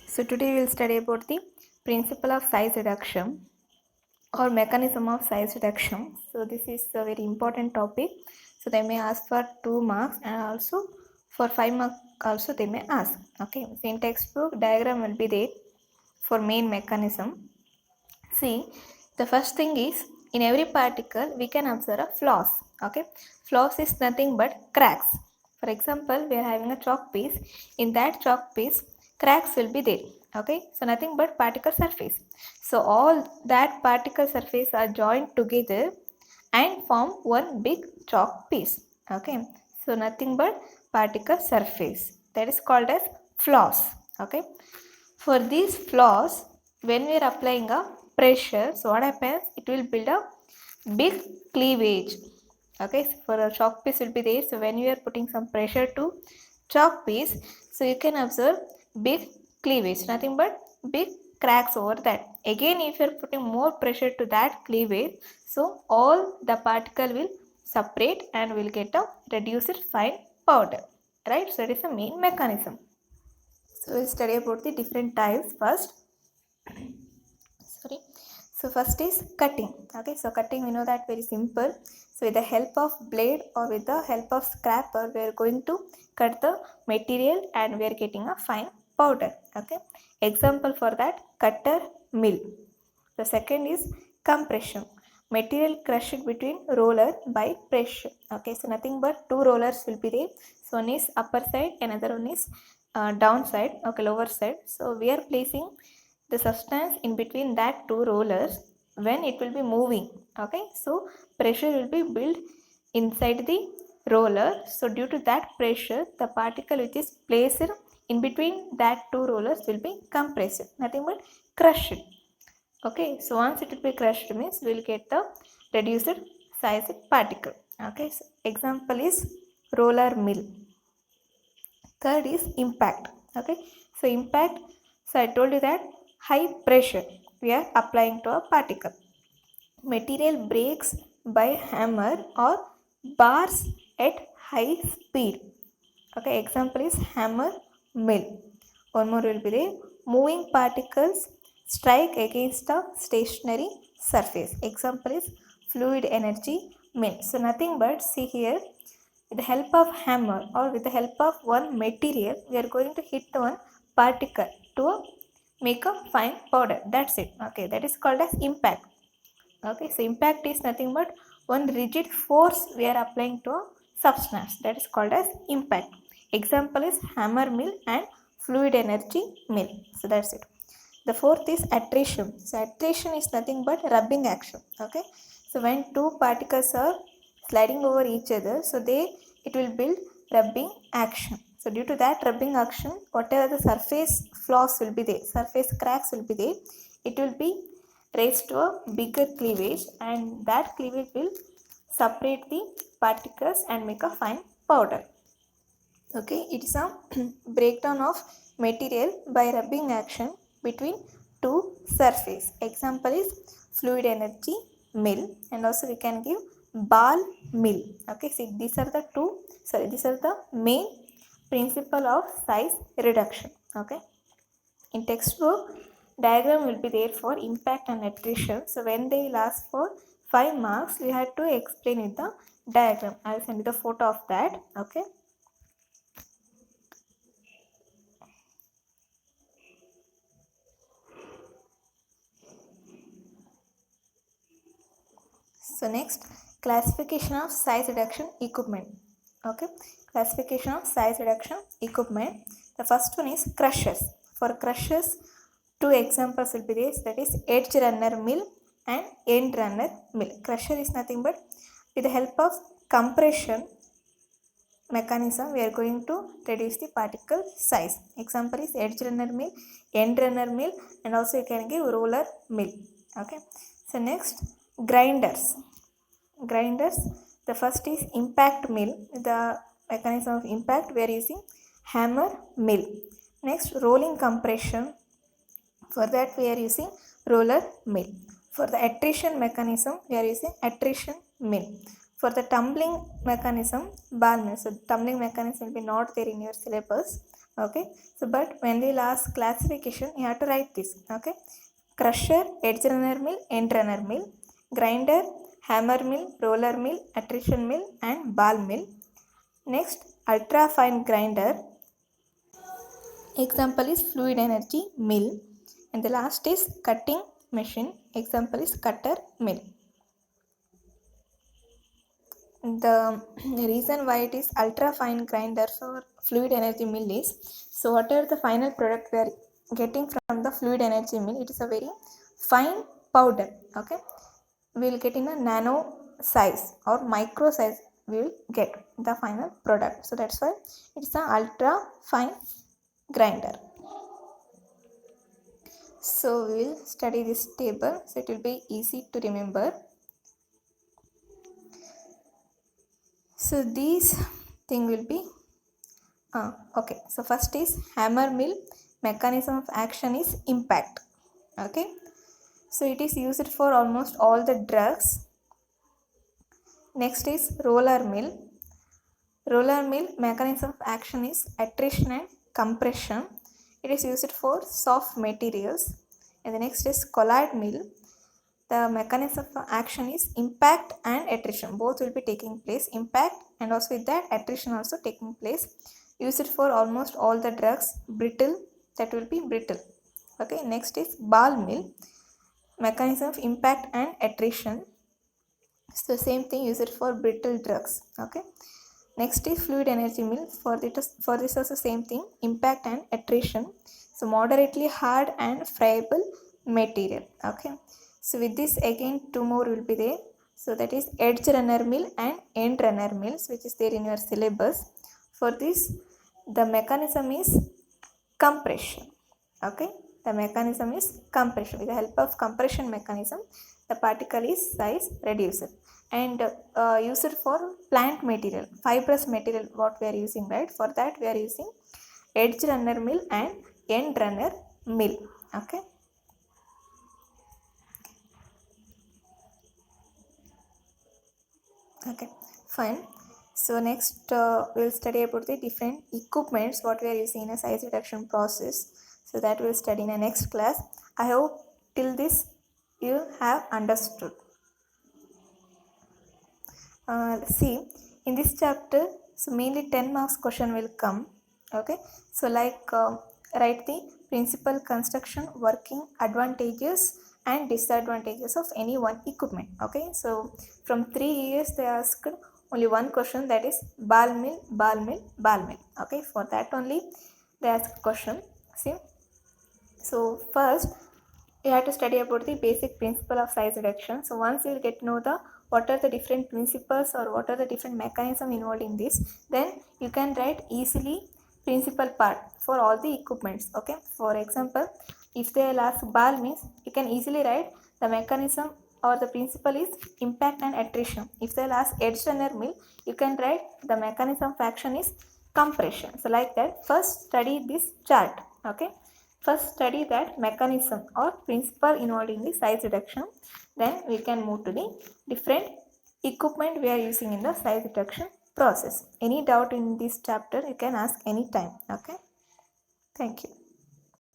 So today we will study about the principle of size reduction or mechanism of size reduction. So this is a very important topic. So they may ask for 2 marks and also for 5 marks also they may ask. Okay, so in textbook diagram will be there for main mechanism. See, the first thing is in every particle we can observe a flaws. Okay, flaws is nothing but cracks. For example, we are having a chalk piece. In that chalk piece, cracks will be there. Okay, so nothing but particle surface. So all that particle surface are joined together and form one big chalk piece. Okay, so nothing but particle surface. That is called as flaws. Okay, for these flaws, when we are applying a pressure, so what happens? It will build a big cleavage. Okay, so for a chalk piece will be there. So when you are putting some pressure to chalk piece, so you can observe big cleavage, nothing but big cracks over that. Again, if you are putting more pressure to that cleavage, so all the particle will separate and will get a reduced fine powder. Right, so it is the main mechanism. So we'll study about the different types first. Sorry. So first is cutting. Okay, so cutting we know that very simple. So with the help of blade or with the help of scraper, we are going to cut the material and we are getting a fine powder. Okay. Example for that, cutter mill. The second is compression. Material crushed between roller by pressure. Okay, so nothing but two rollers will be there. So one is upper side, another one is down side. Okay, lower side. So we are placing the substance in between that two rollers when it will be moving. Okay, so pressure will be built inside the roller. So due to that pressure, the particle which is placed in between that two rollers will be compressed. Nothing but crushed. Okay, so once it will be crushed means we will get the reduced size particle. Okay, so example is roller mill. Third is impact. Okay, so impact, so I told you that high pressure we are applying to a particle. Material breaks by hammer or bars at high speed. Okay, example is hammer mill. One more will be there. Moving particles strike against a stationary surface. Example is fluid energy mill. So nothing but see here, with the help of hammer or with the help of one material, we are going to hit one particle to make a fine powder. That's it. Okay, that is called as impact. Okay, so impact is nothing but one rigid force we are applying to a substance. That is called as impact. Example is hammer mill and fluid energy mill. So that's it. The fourth is attrition. So attrition is nothing but rubbing action. Okay, so when two particles are sliding over each other, so it will build rubbing action. So due to that rubbing action, whatever the surface flaws will be there, surface cracks will be there, it will be raised to a bigger cleavage and that cleavage will separate the particles and make a fine powder. Okay, it is a breakdown of material by rubbing action between two surface. Example is fluid energy mill and also we can give ball mill. Okay, see these are the these are the main principle of size reduction. Okay, in textbook diagram will be there for impact and attrition. So when they will ask for 5 marks, we had to explain with the diagram. I will send you the photo of that. Okay. So next, classification of size reduction equipment. Okay, classification of size reduction equipment. The first one is crushers. For crushers, two examples will be there. That is edge runner mill and end runner mill. Crusher is nothing but with the help of compression mechanism we are going to reduce the particle size. Example is edge runner mill, end runner mill, and also you can give roller mill. Okay, so next, grinders. The first is impact mill. The mechanism of impact we are using hammer mill. Next, rolling compression, for that we are using roller mill. For the attrition mechanism we are using attrition mill. For the tumbling mechanism, ball mill. So tumbling mechanism will be not there in your syllabus. Okay, so but when they'll ask classification, you have to write this. Okay, crusher, edge runner mill, end runner mill, grinder, hammer mill, roller mill, attrition mill, and ball mill. Next, ultra fine grinder. Example is fluid energy mill. And the last is cutting machine. Example is cutter mill. The reason why it is ultra fine grinder for fluid energy mill is, so whatever the final product we are getting from the fluid energy mill, it is a very fine powder. Okay, we will get in a nano size or micro size, we will get the final product. So that's why it is an ultra fine grinder. So we will study this table, so it will be easy to remember. So these thing will be okay. So first is hammer mill. Mechanism of action is impact. Okay, so it is used for almost all the drugs. Next is roller mill. Roller mill mechanism of action is attrition and compression. It is used for soft materials. And the next is colloid mill. The mechanism of action is impact and attrition. Both will be taking place. Impact and also with that attrition also taking place. Use it for almost all the drugs. Brittle, that will be brittle. Okay, next is ball mill. Mechanism of impact and attrition. So same thing, use it for brittle drugs. Okay. Next is fluid energy mill. For this also same thing, impact and attrition. So moderately hard and friable material. Okay. So with this again 2 more will be there. So that is edge runner mill and end runner mills, which is there in your syllabus. For this, the mechanism is compression. Okay, the mechanism is compression. With the help of compression mechanism, the particle is size reduced and used for plant material, fibrous material what we are using, right? For that we are using edge runner mill and end runner mill. Okay. Okay, fine. So next we will study about the different equipments what we are using in a size reduction process. So that we will study in the next class. I hope till this you have understood. See, in this chapter, so mainly 10 marks question will come. Okay, so like write the principal construction, working, advantages and disadvantages of any one equipment. Okay, so from 3 years they asked only one question, that is ball mill, ball mill, ball mill. Okay, for that only they asked question. See, so first you have to study about the basic principle of size reduction. So once you will get to know the what are the different principles or what are the different mechanisms involved in this, then you can write easily principal part for all the equipments. Okay, for example, if they will ask ball means, you can easily write the mechanism or the principle is impact and attrition. If they will ask edge runner mill, you can write the mechanism of action is compression. So like that, first study this chart. Okay, first study that mechanism or principle involved in the size reduction, then we can move to the different equipment we are using in the size reduction process. Any doubt in this chapter you can ask anytime. Okay, thank you.